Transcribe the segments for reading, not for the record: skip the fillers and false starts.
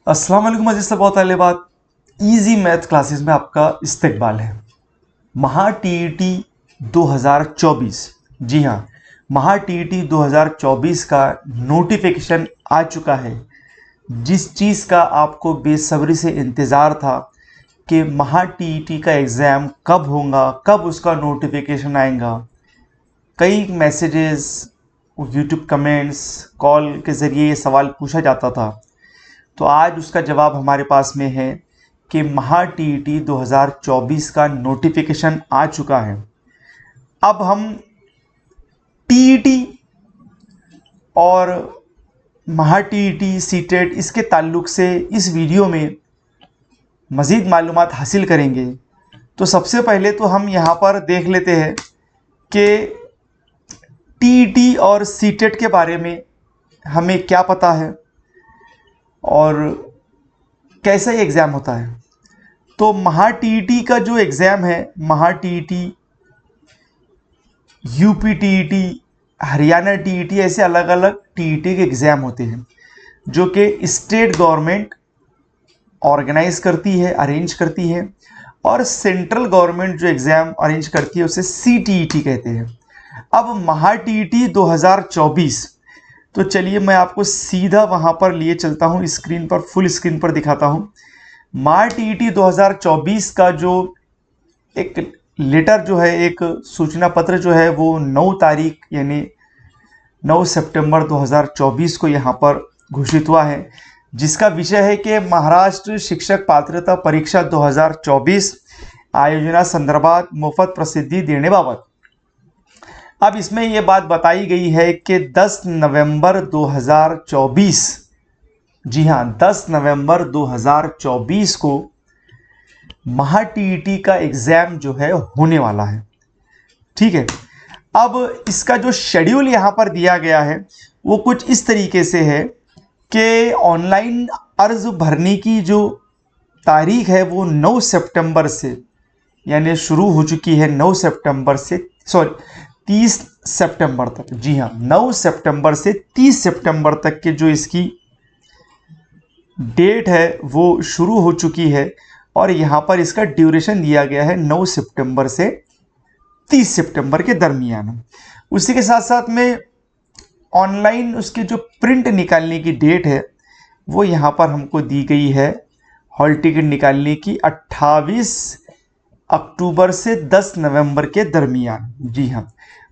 अस्सलाम वालेकुम अजीज से बहुत पहले बात इजी मैथ क्लासेस में आपका इस्तकबाल है। महा टीईटी 2024, जी हाँ, महा टीईटी 2024 का नोटिफिकेशन आ चुका है। जिस चीज़ का आपको बेसब्री से इंतज़ार था कि महा टीईटी का एग्ज़ाम कब होगा, कब उसका नोटिफिकेशन आएगा, कई मैसेजेस, यूट्यूब कमेंट्स, कॉल के ज़रिए ये सवाल पूछा जाता था। तो आज उसका जवाब हमारे पास में है कि महा टीईटी 2024 का नोटिफिकेशन आ चुका है। अब हम टीईटी और महा टीईटी सीटेट इसके ताल्लुक से इस वीडियो में मज़ीद मालूमात हासिल करेंगे। तो सबसे पहले तो हम यहाँ पर देख लेते हैं कि टीईटी और सीटेट के बारे में हमें क्या पता है और कैसा ये एग्ज़ाम होता है। तो महा टीईटी का जो एग्ज़ाम है, महा TET, UP TET, Haryana TET, ऐसे अलग अलग टीईटी के एग्ज़ाम होते हैं जो कि स्टेट गवर्नमेंट ऑर्गेनाइज करती है, अरेंज करती है, और सेंट्रल गवर्नमेंट जो एग्ज़ाम अरेंज करती है उसे सीटीईटी कहते हैं। अब महा टीईटी 2024, तो चलिए मैं आपको सीधा वहाँ पर लिए चलता हूँ, स्क्रीन पर, फुल स्क्रीन पर दिखाता हूँ। महा टीईटी 2024 का जो एक लेटर जो है, एक सूचना पत्र जो है, वो 9 तारीख यानी 9 सितंबर 2024 को यहाँ पर घोषित हुआ है, जिसका विषय है कि महाराष्ट्र शिक्षक पात्रता परीक्षा 2024 आयोजना संदर्भात मुफ्त प्रसिद्धि देने बाबत। अब इसमें यह बात बताई गई है कि 10 नवंबर 2024, जी हाँ, 10 नवंबर 2024 को महा टीईटी का एग्ज़ाम जो है होने वाला है। ठीक है। अब इसका जो शेड्यूल यहाँ पर दिया गया है वो कुछ इस तरीके से है कि ऑनलाइन अर्ज भरने की जो तारीख है वो 9 सितंबर से यानी शुरू हो चुकी है, 9 सितंबर से, सॉरी, 30 सितंबर तक। जी हाँ, 9 सितंबर से 30 सितंबर तक के जो इसकी डेट है वो शुरू हो चुकी है, और यहाँ पर इसका ड्यूरेशन दिया गया है 9 सितंबर से 30 सितंबर के दरमियान। उसी के साथ साथ में ऑनलाइन उसके जो प्रिंट निकालने की डेट है वो यहाँ पर हमको दी गई है, हॉल टिकट निकालने की 28 अक्टूबर से 10 नवंबर के दरमियान। जी हाँ,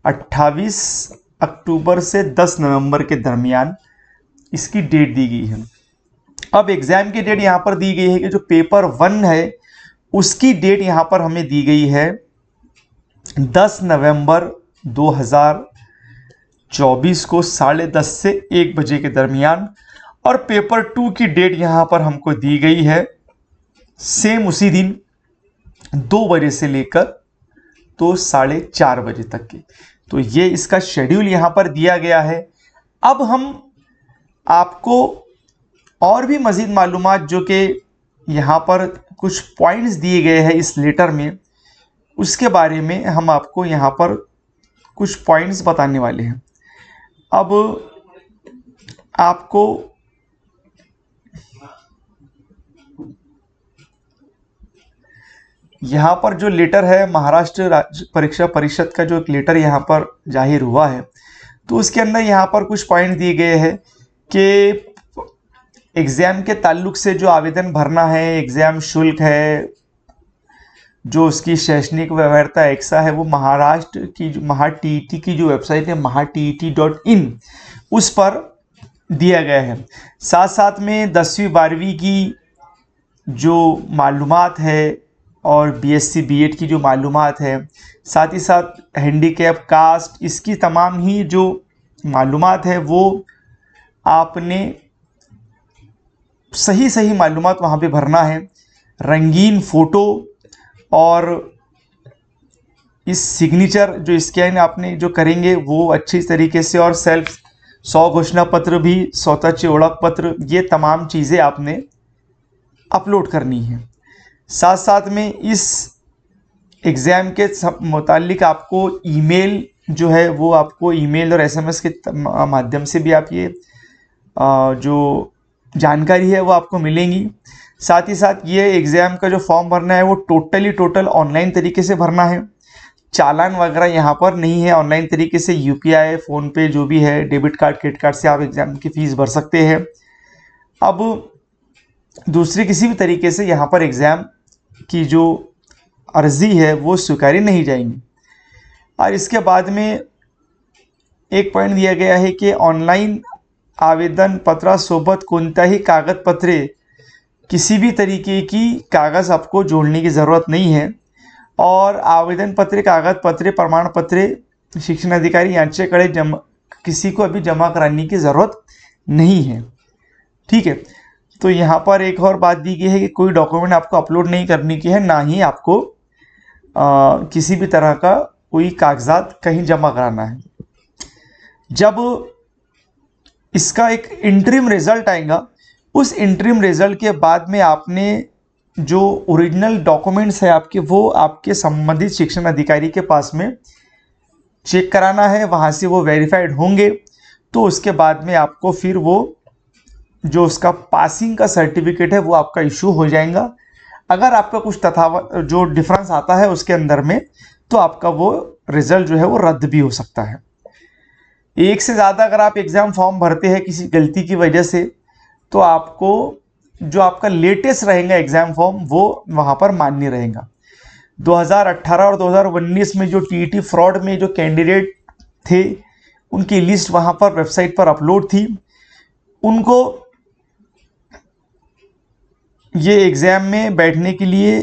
28 अक्टूबर से 10 नवंबर के दरमियान इसकी डेट दी गई है। अब एग्ज़ाम की डेट यहाँ पर दी गई है कि जो पेपर 1 है उसकी डेट यहाँ पर हमें दी गई है 10 नवंबर 2024 को 10:30 से 1 बजे के दरमियान, और पेपर 2 की डेट यहाँ पर हमको दी गई है सेम उसी दिन 2 बजे से लेकर तो 4:30 बजे तक की। तो ये इसका शेड्यूल यहाँ पर दिया गया है। अब हम आपको और भी मज़ीद मालूमात जो कि यहाँ पर कुछ पॉइंट्स दिए गए हैं इस लेटर में, उसके बारे में हम आपको यहाँ पर कुछ पॉइंट्स बताने वाले हैं। अब आपको यहाँ पर जो लेटर है, महाराष्ट्र राज्य परीक्षा परिषद का जो एक लेटर यहाँ पर जाहिर हुआ है, तो उसके अंदर यहाँ पर कुछ पॉइंट दिए गए हैं कि एग्ज़ाम के ताल्लुक से जो आवेदन भरना है, एग्ज़ाम शुल्क है, जो उसकी शैक्षणिक व्यवहार्यता एक्सा है, वो महाराष्ट्र की महा टीईटी की जो वेबसाइट है mahatiti.in, उस पर दिया गया है। साथ साथ में 10वीं 12वीं की जो मालूमात है और बीएससी बीएड की जो मालूमात है, साथ ही साथ हैंडीकैप, कास्ट, इसकी तमाम ही जो मालूमात है वो आपने सही सही मालूमात वहाँ पे भरना है। रंगीन फ़ोटो और इस सिग्नेचर जो स्कैन आपने जो करेंगे वो अच्छी तरीके से, और सेल्फ 100 घोषणा पत्र भी, स्वतःचे ओळख पत्र, ये तमाम चीज़ें आपने अपलोड करनी है। साथ साथ में इस एग्ज़ाम के मुतालिक आपको ईमेल जो है वो आपको ईमेल और एसएमएस के माध्यम से भी आप ये जो जानकारी है वो आपको मिलेंगी। साथ ही साथ ये एग्ज़ाम का जो फॉर्म भरना है वो टोटल ऑनलाइन तरीके से भरना है। चालान वगैरह यहाँ पर नहीं है, ऑनलाइन तरीके से यूपीआई, फ़ोनपे जो भी है, डेबिट कार्ड, क्रेडिट कार्ड से आप एग्ज़ाम की फ़ीस भर सकते हैं। अब दूसरी किसी भी तरीके से यहाँ पर एग्ज़ाम की जो अर्जी है वो स्वीकारी नहीं जाएंगी। और इसके बाद में एक पॉइंट दिया गया है कि ऑनलाइन आवेदन पत्रासोबत कोणताही कागदपत्रे, किसी भी तरीके की कागज़ आपको जोड़ने की ज़रूरत नहीं है। और आवेदन पत्रे, कागदपत्रे, प्रमाणपत्रे शिक्षण अधिकारी यांच्याकडे किसी को अभी जमा कराने की ज़रूरत नहीं है। ठीक है, तो यहाँ पर एक और बात दी गई है कि कोई डॉक्यूमेंट आपको अपलोड नहीं करने की है, ना ही आपको किसी भी तरह का कोई कागजात कहीं जमा कराना है। जब इसका एक इंटरिम रिजल्ट आएगा, उस इंटरिम रिजल्ट के बाद में आपने जो ओरिजिनल डॉक्यूमेंट्स है आपके, वो आपके संबंधित शिक्षण अधिकारी के पास में चेक कराना है, वहाँ से वो वेरीफाइड होंगे। तो उसके बाद में आपको फिर वो जो उसका पासिंग का सर्टिफिकेट है वो आपका इशू हो जाएगा। अगर आपका कुछ जो डिफरेंस आता है उसके अंदर में, तो आपका वो रिजल्ट जो है वो रद्द भी हो सकता है। एक से ज़्यादा अगर आप एग्ज़ाम फॉर्म भरते हैं किसी गलती की वजह से, तो आपको जो आपका लेटेस्ट रहेगा एग्ज़ाम फॉर्म वो वहाँ पर मान्य रहेगा। 2018 और 2019 में जो टीईटी फ्रॉड में जो कैंडिडेट थे उनकी लिस्ट वहाँ पर वेबसाइट पर अपलोड थी। उनको ये एग्ज़ाम में बैठने के लिए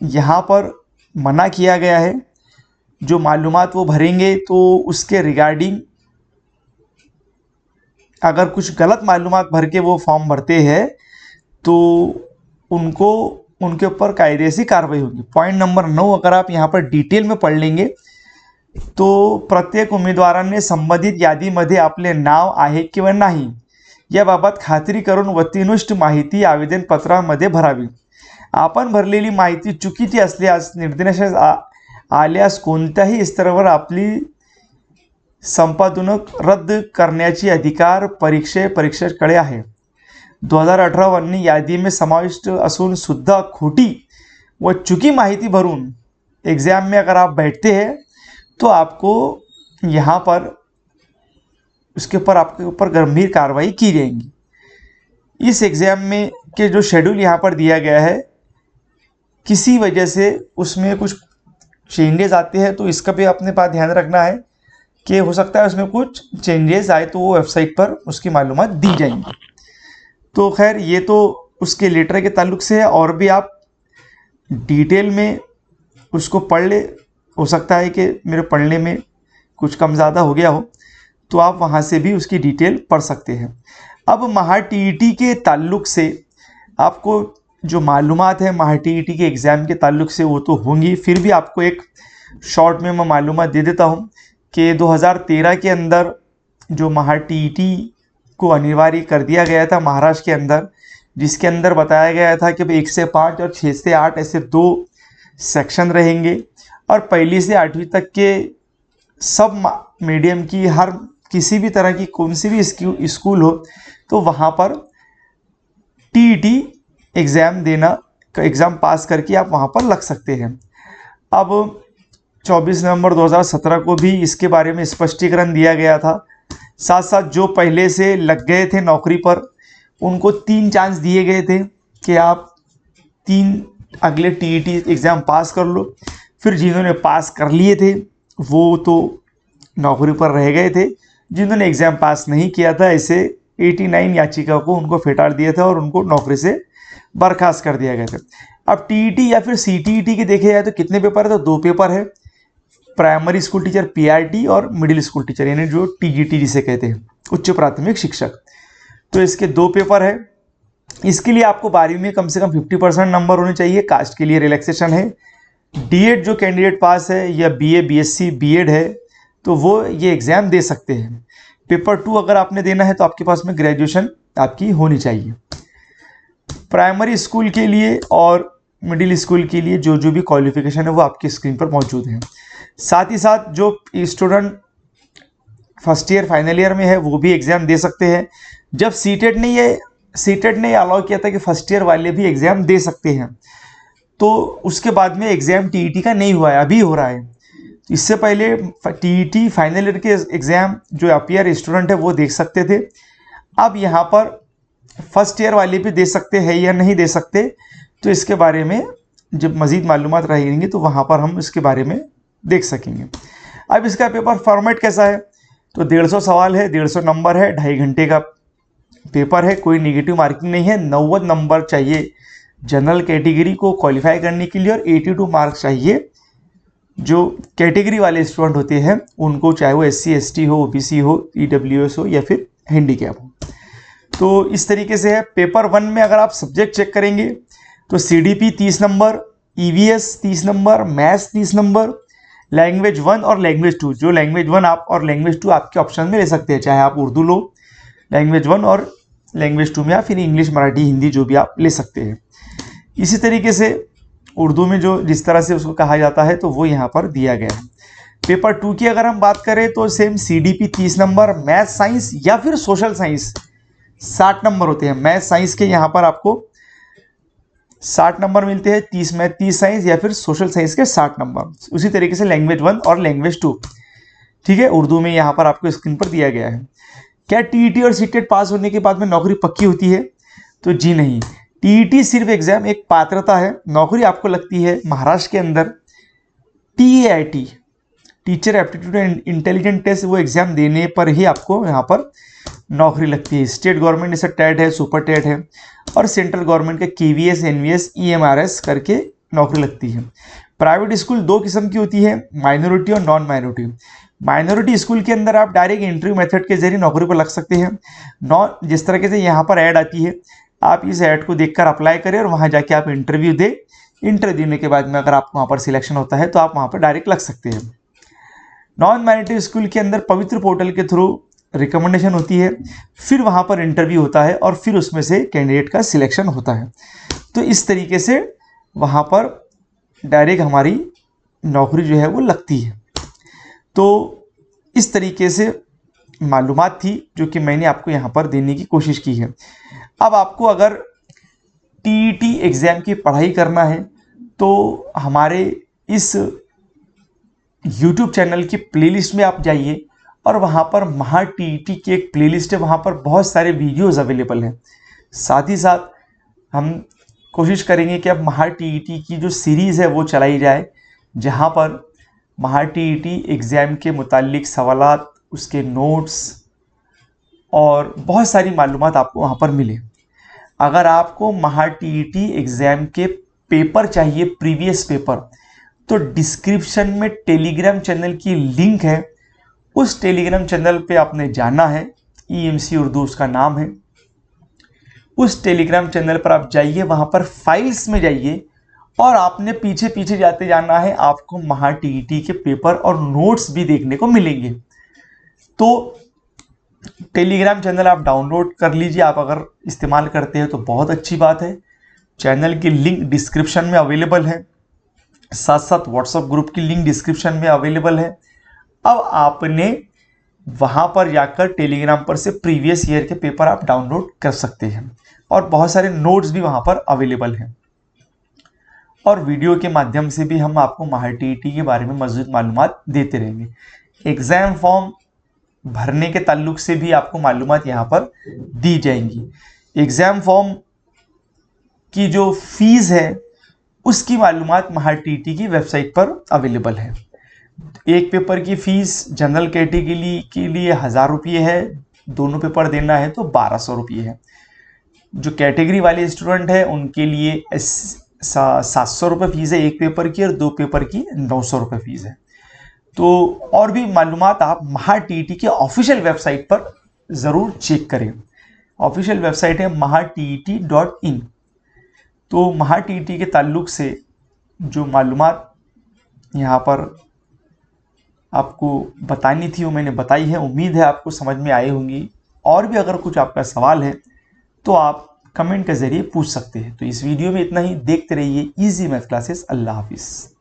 यहाँ पर मना किया गया है। जो मालूमात वो भरेंगे तो उसके रिगार्डिंग अगर कुछ गलत मालूमात भर के वो फॉर्म भरते हैं तो उनको उनके ऊपर कायदे से कार्रवाई होगी। पॉइंट नंबर 9 अगर आप यहाँ पर डिटेल में पढ़ लेंगे तो प्रत्येक उमेदवाराने संबंधित यादीमध्ये आपले नाव आहे किंवा नाही याबाबत खात्री करून वस्तुनिष्ठ माहिती आवेदनपत्रामध्ये भरावी। आपण भरलेली माहिती चुकीची असल्यास निर्देशास आल्यास कोणत्याही स्तरावर आपली संपादनक रद्द करण्याची अधिकार परीक्षेकडे आहे। 2018 यादी में समाविष्ट असून सुद्धा खोटी व चुकी माहिती भरून एग्ज़ाम में अगर आप बैठते हैं तो आपको यहाँ पर उसके ऊपर आपके ऊपर गंभीर कार्रवाई की जाएगी। इस एग्ज़ाम में के जो शेड्यूल यहाँ पर दिया गया है, किसी वजह से उसमें कुछ चेंजेस आते हैं तो इसका भी अपने पास ध्यान रखना है कि हो सकता है उसमें कुछ चेंजेस आए तो वो वेबसाइट पर उसकी मालूमात दी जाएंगी। तो खैर ये तो उसके लेटर के ताल्लुक से है, और भी आप डिटेल में उसको पढ़ ले। हो सकता है कि मेरे पढ़ने में कुछ कम ज़्यादा हो गया हो, तो आप वहाँ से भी उसकी डिटेल पढ़ सकते हैं। अब महा टीईटी के ताल्लुक से आपको जो मालूमात है महा टीईटी के एग्ज़ाम के ताल्लुक से वो तो होंगी, फिर भी आपको एक शॉर्ट में मैं मालूमात दे देता हूँ कि 2013 के अंदर जो महा टीईटी को अनिवार्य कर दिया गया था महाराष्ट्र के अंदर, जिसके अंदर बताया गया था कि 1 से 5 और 6 से 8 ऐसे 2 सेक्शन रहेंगे, और पहली से 8वीं तक के सब मीडियम की हर किसी भी तरह की कौन सी भी स्कूल हो तो वहाँ पर टीईटी एग्ज़ाम देना, एग्ज़ाम पास करके आप वहाँ पर लग सकते हैं। अब 24 नवंबर 2017 को भी इसके बारे में स्पष्टीकरण दिया गया था। साथ साथ जो पहले से लग गए थे नौकरी पर उनको 3 चांस दिए गए थे कि आप 3 अगले टीईटी एग्ज़ाम पास कर लो। फिर जिन्होंने पास कर लिए थे वो तो नौकरी पर रह गए थे, जिन्होंने एग्ज़ाम पास नहीं किया था ऐसे 89 याचिका को उनको फेटाड़ दिया था और उनको नौकरी से बर्खास्त कर दिया गया था। अब टीईटी या फिर सीटीईटी के देखे जाए तो कितने पेपर है, तो 2 पेपर है, प्राइमरी स्कूल टीचर पीआरटी और मिडिल स्कूल टीचर यानी जो टीजीटी जिसे कहते हैं, उच्च प्राथमिक शिक्षक। तो इसके 2 पेपर है। इसके लिए आपको 12वीं में कम से कम 50% नंबर होने चाहिए। कास्ट के लिए रिलैक्सेशन है। डीएड जो कैंडिडेट पास है या बीए बीएससी बीएड है तो वो ये एग्ज़ाम दे सकते हैं। पेपर 2 अगर आपने देना है तो आपके पास में ग्रेजुएशन आपकी होनी चाहिए। प्राइमरी स्कूल के लिए और मिडिल स्कूल के लिए जो भी क्वालिफिकेशन है वो आपकी स्क्रीन पर मौजूद है। साथ ही साथ जो student first year final year में है वो भी एग्ज़ाम दे सकते हैं। जब सीटेट ने अलाउ किया था कि फर्स्ट ईयर वाले भी एग्ज़ाम दे सकते हैं, तो उसके बाद में एग्ज़ाम टीईटी का नहीं हुआ है, अभी हो रहा है। इससे पहले टीईटी फाइनल ईयर के एग्ज़ाम जो अपीयर स्टूडेंट है वो देख सकते थे। अब यहाँ पर फर्स्ट ईयर वाले भी दे सकते हैं या नहीं दे सकते, तो इसके बारे में जब मज़ीद मालूमात रहेंगी तो वहाँ पर हम इसके बारे में देख सकेंगे। अब इसका पेपर फॉर्मेट कैसा है, तो 150 सवाल है, 150 नंबर है, 2.5 घंटे का पेपर है, कोई नेगेटिव मार्किंग नहीं है। 90 नंबर चाहिए जनरल कैटेगरी को क्वालिफाई करने के लिए और 82 मार्क्स चाहिए जो कैटेगरी वाले स्टूडेंट होते हैं उनको, चाहे वो SC ST हो, OBC हो, EWS हो या फिर हैंडीकैप हो। तो इस तरीके से है। पेपर 1 में अगर आप सब्जेक्ट चेक करेंगे तो CDP 30 number, EVS 30 number, maths 30 number, language 1 और लैंग्वेज 2। जो लैंग्वेज 1 आप और लैंग्वेज 2 आपके ऑप्शन में ले सकते हैं, चाहे आप उर्दू लो लैंग्वेज 1 और लैंग्वेज 2 में, या फिर इंग्लिश, मराठी, हिंदी जो भी आप ले सकते हैं। इसी तरीके से उर्दू में जो जिस तरह से उसको कहा जाता है तो वो यहाँ पर दिया गया है। पेपर 2 की अगर हम बात करें तो same CDP 30 number, math science या फिर सोशल साइंस 60 नंबर होते हैं। मैथ साइंस के यहाँ पर आपको 60 नंबर मिलते हैं, 30 मैथ 30 साइंस या फिर सोशल साइंस के 60 नंबर। उसी तरीके से लैंग्वेज 1 और लैंग्वेज 2, ठीक है, उर्दू में यहाँ पर आपको स्क्रीन पर दिया गया है। क्या टीईटी और सीटेट पास होने के बाद में नौकरी पक्की होती है, तो जी नहीं। टीईटी सिर्फ एग्जाम एक पात्रता है, नौकरी आपको लगती है महाराष्ट्र के अंदर TAIT, teacher aptitude and intelligent test, वो एग्जाम देने पर ही आपको यहाँ पर नौकरी लगती है। स्टेट गवर्नमेंट जैसे टेट है, सुपर टेट है, और सेंट्रल गवर्नमेंट के KVS, NVS, EMRS करके नौकरी लगती है। प्राइवेट स्कूल 2 किस्म की होती है, माइनॉरिटी और नॉन माइनॉरिटी। माइनॉरिटी स्कूल के अंदर आप डायरेक्ट इंटरव्यू मेथड के जरिए नौकरी पर लग सकते हैं। नॉन जिस तरीके से यहाँ पर ऐड आती है, आप इस ऐड को देखकर अप्लाई करें और वहाँ जाके आप इंटरव्यू दें। इंटरव्यू देने के बाद में अगर आप वहाँ पर सिलेक्शन होता है तो आप वहाँ पर डायरेक्ट लग सकते हैं। नॉन माइनॉरिटी स्कूल के अंदर पवित्र पोर्टल के थ्रू रिकमेंडेशन होती है, फिर वहाँ पर इंटरव्यू होता है और फिर उसमें से कैंडिडेट का सिलेक्शन होता है। तो इस तरीके से वहाँ पर डायरेक्ट हमारी नौकरी जो है वो लगती है। तो इस तरीके से मालूमात थी जो कि मैंने आपको यहाँ पर देने की कोशिश की है। अब आपको अगर टीईटी एग्ज़ाम की पढ़ाई करना है तो हमारे इस YouTube चैनल की प्लेलिस्ट में आप जाइए और वहाँ पर महा टीईटी की एक प्लेलिस्ट है, वहाँ पर बहुत सारे वीडियोज़ अवेलेबल हैं। साथ ही साथ हम कोशिश करेंगे कि अब महा टीईटी की जो सीरीज़ है वो चलाई जाए, जहाँ पर महा टीईटी एग्ज़ाम के मुतालिक सवालात, उसके नोट्स और बहुत सारी मालूमात आपको वहाँ पर मिले। अगर आपको महा टीईटी एग्ज़ाम के पेपर चाहिए, प्रीवियस पेपर, तो डिस्क्रिप्शन में टेलीग्राम चैनल की लिंक है, उस टेलीग्राम चैनल पे आपने जाना है, EMC उर्दू उसका नाम है। उस टेलीग्राम चैनल पर आप जाइए, वहाँ पर फाइल्स में जाइए और आपने पीछे पीछे जाते जाना है, आपको महा टीईटी के पेपर और नोट्स भी देखने को मिलेंगे। तो टेलीग्राम चैनल आप डाउनलोड कर लीजिए, आप अगर इस्तेमाल करते हैं तो बहुत अच्छी बात है। चैनल की लिंक डिस्क्रिप्शन में अवेलेबल है, साथ साथ व्हाट्सएप ग्रुप की लिंक डिस्क्रिप्शन में अवेलेबल है। अब आपने वहाँ पर जाकर टेलीग्राम पर से प्रीवियस ईयर के पेपर आप डाउनलोड कर सकते हैं और बहुत सारे नोट्स भी वहाँ पर अवेलेबल हैं। और वीडियो के माध्यम से भी हम आपको महा टीईटी के बारे में मज़ीद मालूमात देते रहेंगे। एग्ज़ाम फॉर्म भरने के ताल्लुक से भी आपको मालूमात यहाँ पर दी जाएंगी। एग्ज़ाम फॉर्म की जो फीस है उसकी मालूमात महा टीईटी की वेबसाइट पर अवेलेबल है। एक पेपर की फ़ीस जनरल कैटेगरी के लिए 1000 रुपये है, दोनों पेपर देना है तो 1200 रुपये है। जो कैटेगरी वाले स्टूडेंट हैं उनके लिए 700 रुपये फ़ीस है एक पेपर की, और 2 पेपर की 900 रुपये फ़ीस है। तो और भी मालूमात आप महा टीईटी के ऑफिशियल वेबसाइट पर ज़रूर चेक करें। ऑफिशियल वेबसाइट है mahatet.in। तो महा टीईटी के ताल्लुक से जो मालूमात यहाँ पर आपको बतानी थी वो मैंने बताई है। उम्मीद है आपको समझ में आई होंगी। और भी अगर कुछ आपका सवाल है तो आप कमेंट के ज़रिए पूछ सकते हैं। तो इस वीडियो में इतना ही। देखते रहिए इजी मैथ क्लासेस। अल्लाह हाफिज़।